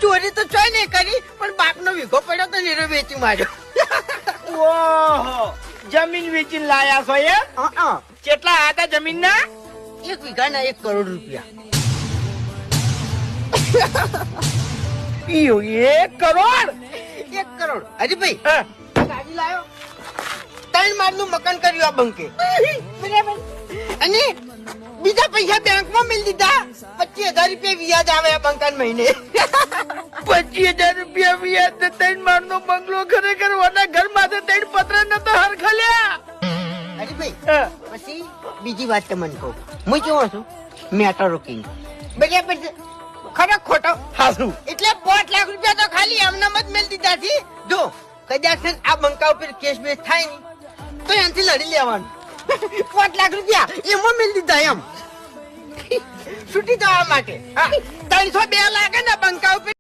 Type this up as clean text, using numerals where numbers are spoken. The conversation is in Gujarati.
ચોરી તો ચોય નહીં કરી પણ બાપનો વીઘો પડ્યો તો નીરો વેચી માર્યો. ઓહો, જમીન વેચીને લાયા છો એમ? કેટલા હતા જમીન ના? 1 વીઘાના 1 કરોડ રૂપિયા. 1 કરોડ? 1 કરોડ. હરીભાઈ હા. ગાડી લાયો 3 માળનું મકાન કર્યું આ બંકે. બરાબર. અને બીજા પૈસા બેંકમાં મેળ દીધા. 25,000 રૂપિયા વ્યાજ આવે આ બંકાન મહિને. 25,000 રૂપિયા વ્યાજ ને 3 માળનો બંગલો ખરેખર ઓના ઘરમાં 3 પત્ર નતો હરખલ્યા. હરીભાઈ પછી બીજી વાત તમને કહું. હું કેવો છું મેટરો કિંગ. બરાબર છે? ખરો ખોટો? હાસુ. એટલે 5 લાખ રૂપિયા તો ખાલી આમનામ જ મેળ દીધા છે. જો કદાચ આ બંકા ઉપર કેસ બેસ થાય ને તો એનાથી લડી લેવાનું. 5 લાખ રૂપિયા એમાં મેળ દીધા એમ છૂટી જવા માટે. 302 લાખ ને બંકા ઉપર